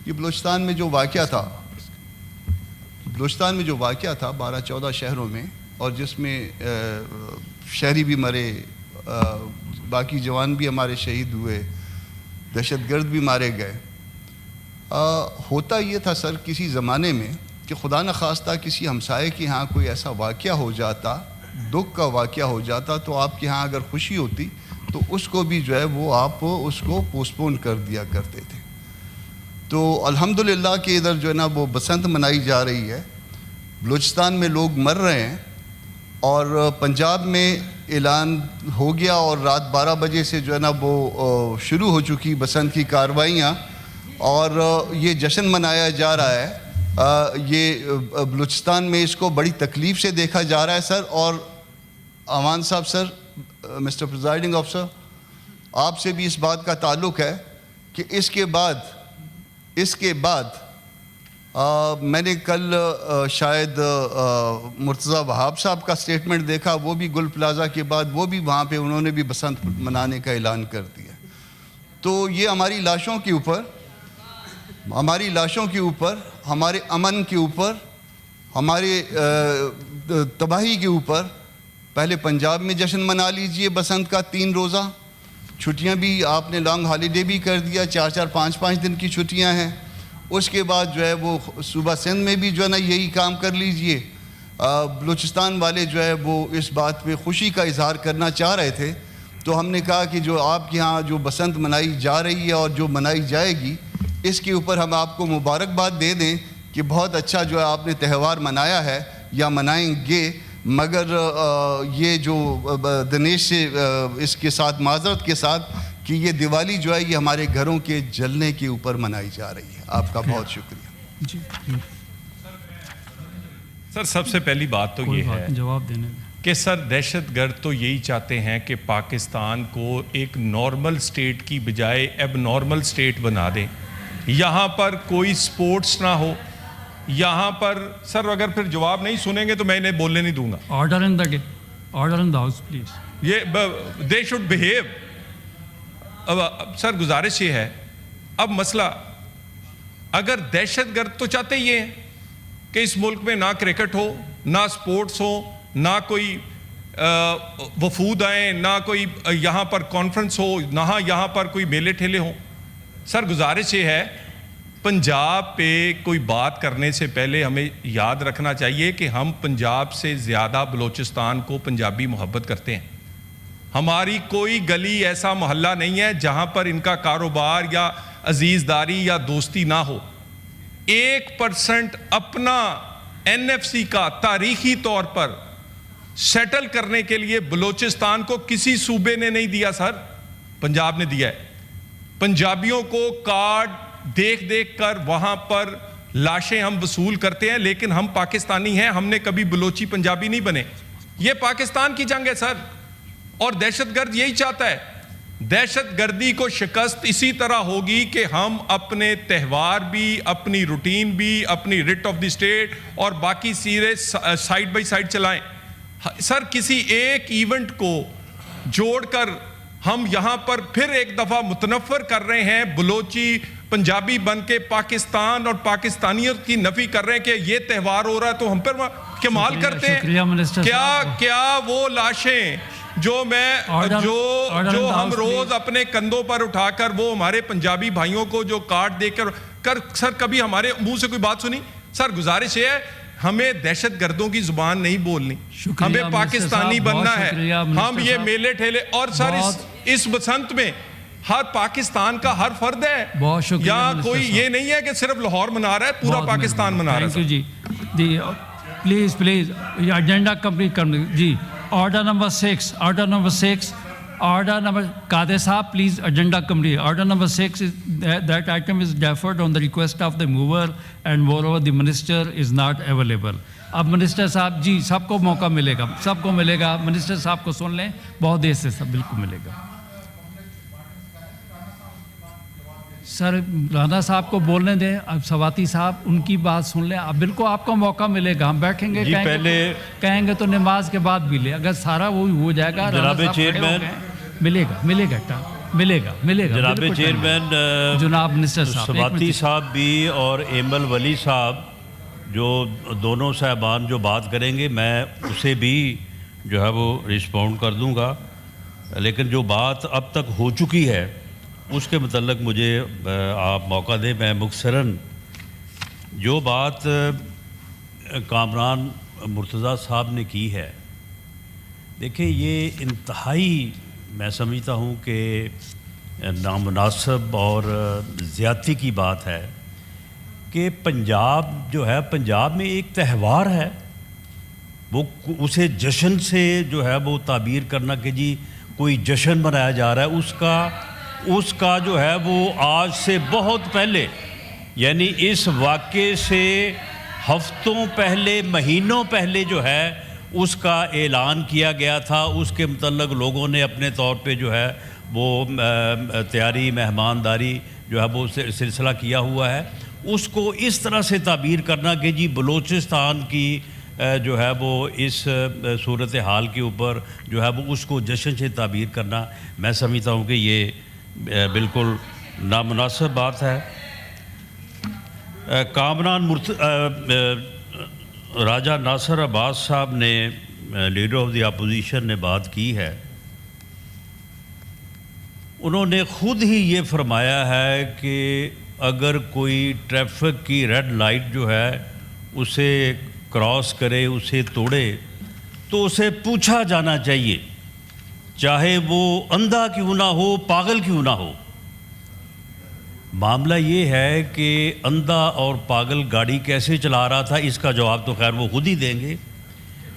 یہ بلوچستان میں جو واقعہ تھا 12-14 شہروں میں، اور جس میں شہری بھی مرے، باقی جوان بھی ہمارے شہید ہوئے، دہشت گرد بھی مارے گئے. ہوتا یہ تھا سر کسی زمانے میں کہ خدا نخواستہ کسی ہمسائے کے ہاں کوئی ایسا واقعہ ہو جاتا، دکھ کا واقعہ ہو جاتا، تو آپ کے ہاں اگر خوشی ہوتی تو اس کو بھی جو ہے وہ آپ اس کو پوسٹ پون کر دیا کرتے تھے. تو الحمدللہ کہ ادھر جو ہے نا وہ بسنت منائی جا رہی ہے، بلوچستان میں لوگ مر رہے ہیں، اور پنجاب میں اعلان ہو گیا اور رات 12 بجے سے جو ہے نا وہ شروع ہو چکی بسنت کی کارروائیاں، اور یہ جشن منایا جا رہا ہے. یہ بلوچستان میں اس کو بڑی تکلیف سے دیکھا جا رہا ہے سر. اور امان صاحب سر، مسٹر پریزائڈنگ آفیسر، آپ سے بھی اس بات کا تعلق ہے کہ اس کے بعد میں نے کل شاید مرتضیٰ وہاب صاحب کا سٹیٹمنٹ دیکھا، وہ بھی گل پلازا کے بعد وہ بھی وہاں پہ انہوں نے بھی بسنت منانے کا اعلان کر دیا. تو یہ ہماری لاشوں کے اوپر، ہمارے امن کے اوپر، ہمارے تباہی کے اوپر، پہلے پنجاب میں جشن منا لیجئے بسنت کا 3 روزہ، چھٹیاں بھی آپ نے لانگ ہالیڈے بھی کر دیا، 4-4 5-5 دن کی چھٹیاں ہیں. اس کے بعد جو ہے وہ صوبہ سندھ میں بھی جو ہے نا یہی کام کر لیجئے. بلوچستان والے جو ہے وہ اس بات پہ خوشی کا اظہار کرنا چاہ رہے تھے، تو ہم نے کہا کہ جو آپ کے ہاں جو بسنت منائی جا رہی ہے اور جو منائی جائے گی، اس کے اوپر ہم آپ کو مبارکباد دے دیں کہ بہت اچھا جو ہے آپ نے تہوار منایا ہے یا منائیں گے. مگر یہ جو دنیش سے اس کے ساتھ معذرت کے ساتھ کہ یہ دیوالی جو ہے یہ ہمارے گھروں کے جلنے کے اوپر منائی جا رہی ہے. آپ کا بہت شکریہ. سر سب سے پہلی بات تو یہ ہے جواب دینے کہ سر دہشت گرد تو یہی چاہتے ہیں کہ پاکستان کو ایک نارمل سٹیٹ کی بجائے ایب نارمل سٹیٹ بنا دیں. یہاں پر کوئی سپورٹس نہ ہو، یہاں پر سر اگر پھر جواب نہیں سنیں گے تو میں انہیں بولنے نہیں دوں گا. Order in the house please. یہ دے شوڈ بہیو. اب سر گزارش یہ ہے، اب مسئلہ اگر دہشت گرد تو چاہتے یہ ہیں کہ اس ملک میں نہ کرکٹ ہو، نہ سپورٹس ہو، نہ کوئی وفود آئیں، نہ کوئی یہاں پر کانفرنس ہو، نہ یہاں پر کوئی میلے ٹھیلے ہوں. سر گزارش یہ ہے، پنجاب پہ کوئی بات کرنے سے پہلے ہمیں یاد رکھنا چاہیے کہ ہم پنجاب سے زیادہ بلوچستان کو پنجابی محبت کرتے ہیں. ہماری کوئی گلی ایسا محلہ نہیں ہے جہاں پر ان کا کاروبار یا عزیزداری یا دوستی نہ ہو. 1% اپنا NFC کا تاریخی طور پر سیٹل کرنے کے لیے بلوچستان کو کسی صوبے نے نہیں دیا سر، پنجاب نے دیا ہے. پنجابیوں کو کارڈ دیکھ کر وہاں پر لاشیں ہم وصول کرتے ہیں، لیکن ہم پاکستانی ہیں، ہم نے کبھی بلوچی پنجابی نہیں بنے. یہ پاکستان کی جنگ ہے سر، اور دہشت گرد یہی چاہتا ہے. دہشت گردی کو شکست اسی طرح ہوگی کہ ہم اپنے تہوار بھی، اپنی روٹین بھی، اپنی ریٹ آف دی اسٹیٹ اور باقی سیرے سائیڈ بائی سائیڈ چلائیں. سر کسی ایک ایونٹ کو جوڑ کر ہم یہاں پر پھر ایک دفعہ متنفر کر رہے ہیں، بلوچی پنجابی بن کے پاکستان اور پاکستانیت کی نفی کر رہے ہیں کہ یہ تہوار ہو رہا ہے تو ہم پر کمال کرتے ہیں. کیا وہ لاشیں جو ہم روز اپنے کندھوں پر اٹھا کر وہ ہمارے پنجابی بھائیوں کو جو کارڈ دے کر سر کبھی ہمارے منہ سے کوئی بات سنی؟ سر گزارش یہ ہے، ہمیں دہشت گردوں کی زبان نہیں بولنی، ہمیں پاکستانی بننا ہے. ہم یہ میلے ٹھیلے اور سر اس بسنت میں ہر پاکستان کا ہر فرد ہے، یا کوئی یہ نہیں ہے کہ صرف لاہور منا رہا ہے، پورا پاکستان منا رہا ہے. جی پلیز ایجنڈا کمپلیٹ کرنے. جی آرڈر نمبر 6 آرڈر نمبر قادر صاحب please agenda complete. Order number 6 that item is deferred on the request of the mover and moreover the minister is not available. اب منسٹر صاحب جی سب کو موقع ملے گا. منسٹر صاحب کو سن لیں، بہت دیر سے سب بالکل ملے گا. سر رانا صاحب کو بولنے دیں، اب سواتی صاحب ان کی بات سن لیں. اب بالکل آپ کو موقع ملے گا، ہم بیٹھیں گے کہیں گے تو نماز کے بعد بھی لے. اگر سارا وہ ہو جائے گا، جناب چیئرمین ملے گا ملے گا جناب بالکل چیئرمین جناب منسٹر صاحب سواتی صاحب بھی اور ایمل ولی صاحب جو دونوں صاحبان جو بات کریں گے میں اسے بھی جو ہے وہ رسپونڈ کر دوں گا، لیکن جو بات اب تک ہو چکی ہے اس کے متعلق مجھے آپ موقع دیں. میں مختصراً جو بات کامران مرتضیٰ صاحب نے کی ہے، دیکھیں یہ انتہائی میں سمجھتا ہوں کہ نامناسب اور زیادتی کی بات ہے کہ پنجاب جو ہے، پنجاب میں ایک تہوار ہے، وہ اسے جشن سے جو ہے وہ تعبیر کرنا کہ جی کوئی جشن منایا جا رہا ہے، اس کا جو ہے وہ آج سے بہت پہلے، یعنی اس واقعے سے ہفتوں پہلے، مہینوں پہلے جو ہے اس کا اعلان کیا گیا تھا. اس کے متعلق لوگوں نے اپنے طور پہ جو ہے وہ تیاری، مہمانداری جو ہے وہ سلسلہ کیا ہوا ہے. اس کو اس طرح سے تعبیر کرنا کہ جی بلوچستان کی جو ہے وہ اس صورتحال کے اوپر جو ہے وہ اس کو جشن سے تعبیر کرنا، میں سمجھتا ہوں کہ یہ بالکل نامناسب بات ہے. کامران راجہ ناصر عباس صاحب نے، لیڈر آف دی اپوزیشن نے بات کی ہے. انہوں نے خود ہی یہ فرمایا ہے کہ اگر کوئی ٹریفک کی ریڈ لائٹ جو ہے اسے کراس کرے، اسے توڑے، تو اسے پوچھا جانا چاہیے، چاہے وہ اندھا کیوں نہ ہو، پاگل کیوں نہ ہو. معاملہ یہ ہے کہ اندھا اور پاگل گاڑی کیسے چلا رہا تھا، اس کا جواب تو خیر وہ خود ہی دیں گے.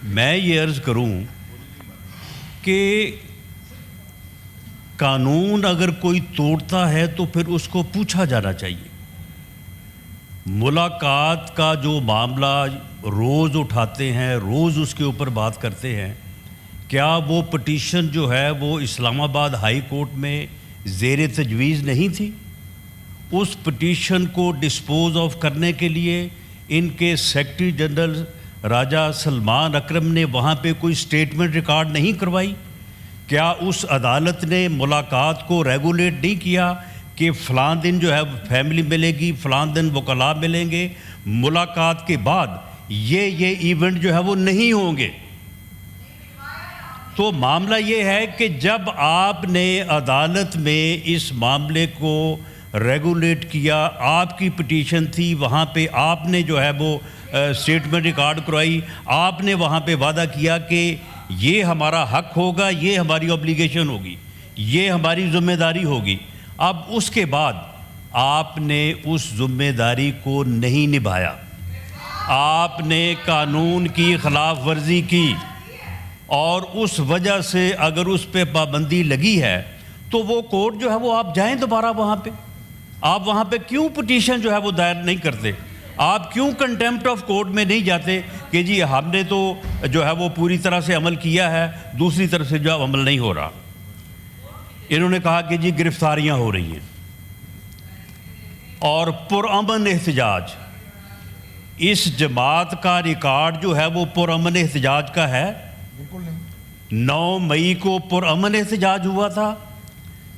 میں یہ عرض کروں کہ قانون اگر کوئی توڑتا ہے تو پھر اس کو پوچھا جانا چاہیے. ملاقات کا جو معاملہ روز اٹھاتے ہیں، روز اس کے اوپر بات کرتے ہیں، کیا وہ پٹیشن جو ہے وہ اسلام آباد ہائی کورٹ میں زیر تجویز نہیں تھی؟ اس پٹیشن کو ڈسپوز آف کرنے کے لیے ان کے سیکرٹری جنرل راجہ سلمان اکرم نے وہاں پہ کوئی سٹیٹمنٹ ریکارڈ نہیں کروائی؟ کیا اس عدالت نے ملاقات کو ریگولیٹ نہیں کیا کہ فلاں دن جو ہے فیملی ملے گی، فلاں دن وکلاء ملیں گے، ملاقات کے بعد یہ ایونٹ جو ہے وہ نہیں ہوں گے؟ تو معاملہ یہ ہے کہ جب آپ نے عدالت میں اس معاملے کو ریگولیٹ کیا، آپ کی پٹیشن تھی، وہاں پہ آپ نے جو ہے وہ سٹیٹمنٹ ریکارڈ کروائی، آپ نے وہاں پہ وعدہ کیا کہ یہ ہمارا حق ہوگا، یہ ہماری اوبلیگیشن ہوگی، یہ ہماری ذمہ داری ہوگی. اب اس کے بعد آپ نے اس ذمہ داری کو نہیں نبھایا، آپ نے قانون کی خلاف ورزی کی، اور اس وجہ سے اگر اس پہ پابندی لگی ہے تو وہ کورٹ جو ہے وہ آپ جائیں دوبارہ وہاں پہ. آپ وہاں پہ کیوں پٹیشن جو ہے وہ دائر نہیں کرتے؟ آپ کیوں کنٹیمپٹ آف کورٹ میں نہیں جاتے کہ جی ہم نے تو جو ہے وہ پوری طرح سے عمل کیا ہے، دوسری طرف سے جو عمل نہیں ہو رہا؟ انہوں نے کہا کہ جی گرفتاریاں ہو رہی ہیں اور پرامن احتجاج. اس جماعت کا ریکارڈ جو ہے وہ پرامن احتجاج کا ہے. 9 مئی کو پرامن احتجاج ہوا تھا،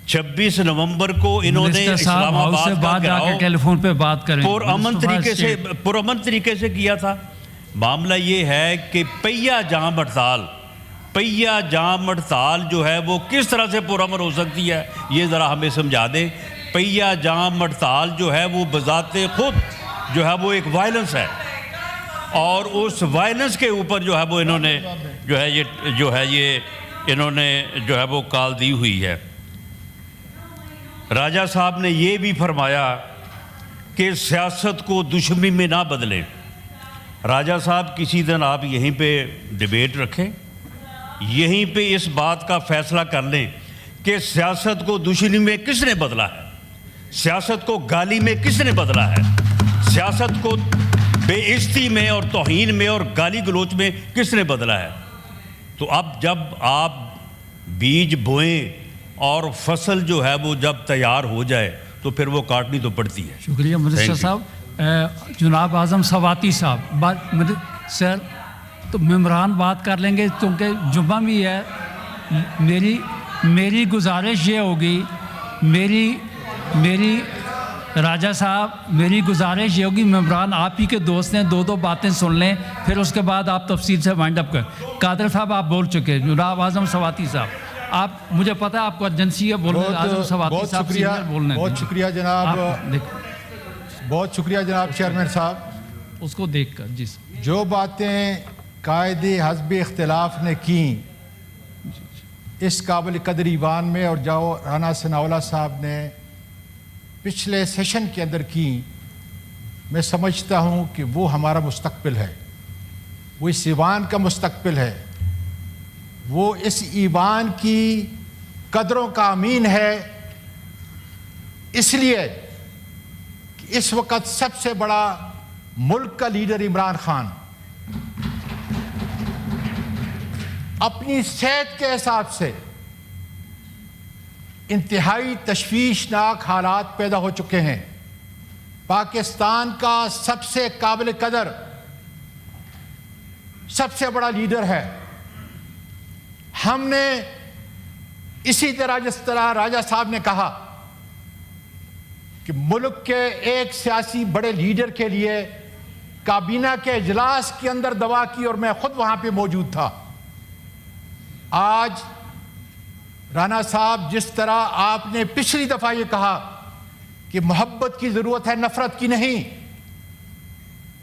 26 نومبر کو انہوں نے اسلام آباد کا ٹیلی فون پہ بات کریں پرامن طریقے سے کیا تھا. معاملہ یہ ہے کہ پہیہ جام ہڑتال جو ہے وہ کس طرح سے پرامن ہو سکتی ہے، یہ ذرا ہمیں سمجھا دیں. پہیہ جام ہڑتال جو ہے وہ بذات خود جو ہے وہ ایک وائلنس ہے، اور اس وائلنس کے اوپر جو ہے وہ انہوں نے یہ انہوں نے جو ہے وہ کال دی ہوئی ہے. راجہ صاحب نے یہ بھی فرمایا کہ سیاست کو دشمنی میں نہ بدلیں. راجہ صاحب کسی دن آپ یہیں پہ ڈیبیٹ رکھیں، یہیں پہ اس بات کا فیصلہ کر لیں کہ سیاست کو دشمنی میں کس نے بدلا ہے، سیاست کو گالی میں کس نے بدلا ہے، سیاست کو بے عزتی میں اور توہین میں اور گالی گلوچ میں کس نے بدلا ہے. تو اب جب آپ بیج بوئیں اور فصل جو ہے وہ جب تیار ہو جائے تو پھر وہ کاٹنی تو پڑتی ہے. شکریہ منسٹر صاحب. جناب اعظم سواتی صاحب سر تو ممبران بات کر لیں گے کیونکہ جمعہ بھی ہے. میری گزارش یہ ہوگی میری راجہ صاحب میری گزارش یہ ہوگی ممبران آپ ہی کے دوست ہیں, دو باتیں سن لیں, پھر اس کے بعد آپ تفصیل سے وائنڈ اپ کریں. قادر صاحب آپ بول چکے, جناب اعظم سواتی صاحب آپ, مجھے پتہ ہے آپ کو ارجنسی ہے بولنے, اعظم سواتی صاحب سینئر بولنے. بہت شکریہ جناب, بہت شکریہ جناب چیئرمین صاحب. اس کو دیکھ کر جی جو باتیں قائد حزب اختلاف نے کی اس قابل قدر ایوان میں, اور جو رانا ثناءاللہ صاحب نے پچھلے سیشن کے اندر کی, میں سمجھتا ہوں کہ وہ ہمارا مستقبل ہے, وہ اس ایوان کا مستقبل ہے, وہ اس ایوان کی قدروں کا امین ہے. اس لیے کہ اس وقت سب سے بڑا ملک کا لیڈر عمران خان اپنی صحت کے حساب سے انتہائی تشویشناک حالات پیدا ہو چکے ہیں. پاکستان کا سب سے قابل قدر, سب سے بڑا لیڈر ہے. ہم نے اسی طرح جس طرح راجہ صاحب نے کہا کہ ملک کے ایک سیاسی بڑے لیڈر کے لیے کابینہ کے اجلاس کے اندر دعا کی, اور میں خود وہاں پہ موجود تھا. آج رانا صاحب جس طرح آپ نے پچھلی دفعہ یہ کہا کہ محبت کی ضرورت ہے, نفرت کی نہیں,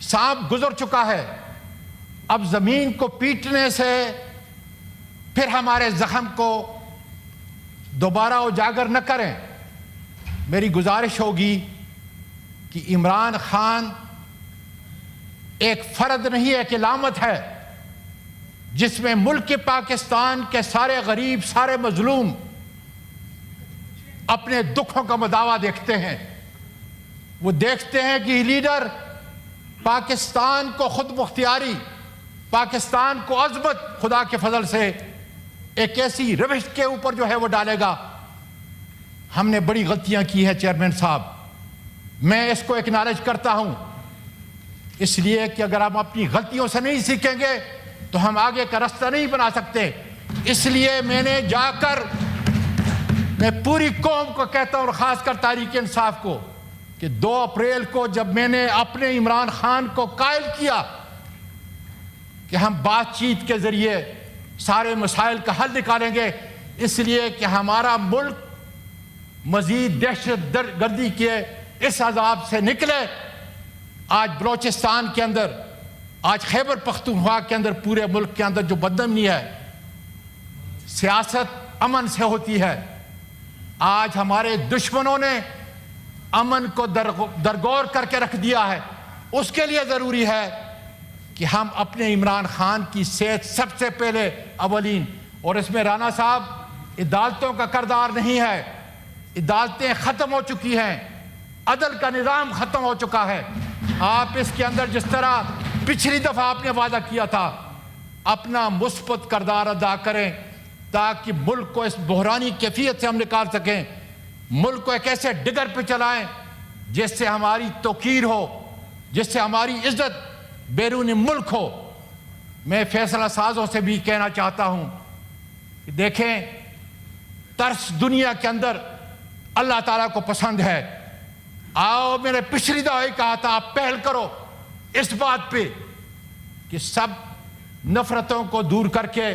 سانپ گزر چکا ہے, اب زمین کو پیٹنے سے پھر ہمارے زخم کو دوبارہ اجاگر نہ کریں. میری گزارش ہوگی کہ عمران خان ایک فرد نہیں, ایک علامت ہے جس میں ملک پاکستان کے سارے غریب, سارے مظلوم اپنے دکھوں کا مداوا دیکھتے ہیں. وہ دیکھتے ہیں کہ لیڈر پاکستان کو خود مختاری, پاکستان کو عظمت خدا کے فضل سے ایک ایسی روش کے اوپر جو ہے وہ ڈالے گا. ہم نے بڑی غلطیاں کی ہیں چیئرمین صاحب, میں اس کو ایکنالج کرتا ہوں, اس لیے کہ اگر ہم اپنی غلطیوں سے نہیں سیکھیں گے تو ہم آگے کا راستہ نہیں بنا سکتے. اس لیے میں نے جا کر, میں پوری قوم کو کہتا ہوں اور خاص کر تحریک انصاف کو, کہ 2 اپریل کو جب میں نے اپنے عمران خان کو قائل کیا کہ ہم بات چیت کے ذریعے سارے مسائل کا حل نکالیں گے, اس لیے کہ ہمارا ملک مزید دہشت گردی کے اس عذاب سے نکلے. آج بلوچستان کے اندر, آج خیبر پختونخوا کے اندر, پورے ملک کے اندر جو بدامنی ہے, سیاست امن سے ہوتی ہے. آج ہمارے دشمنوں نے امن کو درگور کر کے رکھ دیا ہے. اس کے لیے ضروری ہے کہ ہم اپنے عمران خان کی صحت سب سے پہلے اولین, اور اس میں رانا صاحب عدالتوں کا کردار نہیں ہے, عدالتیں ختم ہو چکی ہیں, عدل کا نظام ختم ہو چکا ہے. آپ اس کے اندر جس طرح پچھلی دفعہ آپ نے وعدہ کیا تھا اپنا مثبت کردار ادا کریں تاکہ ملک کو اس بحرانی کیفیت سے ہم نکال سکیں, ملک کو ایک ایسے ڈگر پہ چلائیں جس سے ہماری توقیر ہو, جس سے ہماری عزت بیرون ملک ہو. میں فیصلہ سازوں سے بھی کہنا چاہتا ہوں کہ دیکھیں, ترس دنیا کے اندر اللہ تعالیٰ کو پسند ہے. آؤ, میں نے پچھلی دفعہ ہی کہا تھا, آپ پہل کرو اس بات پہ کہ سب نفرتوں کو دور کر کے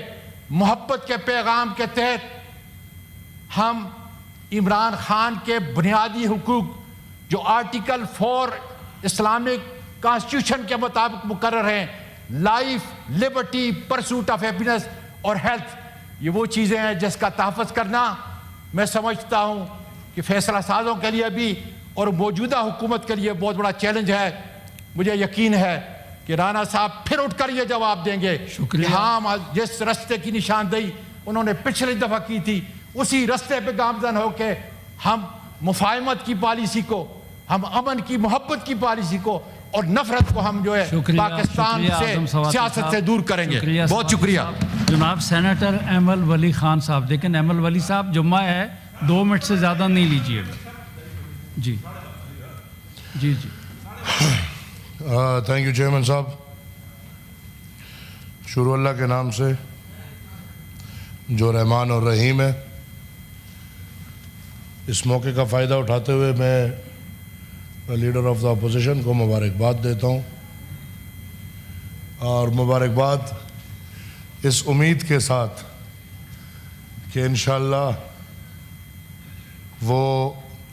محبت کے پیغام کے تحت ہم عمران خان کے بنیادی حقوق جو آرٹیکل 4 اسلامک کانسٹیٹیوشن کے مطابق مقرر ہیں, life, Liberty, pursuit of happiness اور ہیلتھ, یہ وہ چیزیں ہیں جس کا تحفظ کرنا میں سمجھتا ہوں کہ فیصلہ سازوں کے لیے بھی اور موجودہ حکومت کے لیے بہت بڑا چیلنج ہے. مجھے یقین ہے کہ رانا صاحب پھر اٹھ کر یہ جواب دیں گے کہ ہاں, جس رستے کی نشاندہی انہوں نے پچھلی دفعہ کی تھی اسی رستے پہ گامزن ہو کے ہم مفاہمت کی پالیسی کو, ہم امن کی, محبت کی پالیسی کو اور نفرت کو ہم جو ہے پاکستان سے, سیاست سے دور کریں گے. بہت شکریہ. جناب سینیٹر ایمل ولی خان صاحب, لیکن ایمل ولی صاحب جمعہ ہے, 2 منٹ سے زیادہ نہیں لیجیے گا. جی جی جی. تھینک یو چیئرمین صاحب. شروع اللہ کے نام سے جو رحمان اور رحیم ہے. اس موقع کا فائدہ اٹھاتے ہوئے میں لیڈر آف دا اپوزیشن کو مبارکباد دیتا ہوں، اور مبارکباد اس امید کے ساتھ کہ انشاءاللہ وہ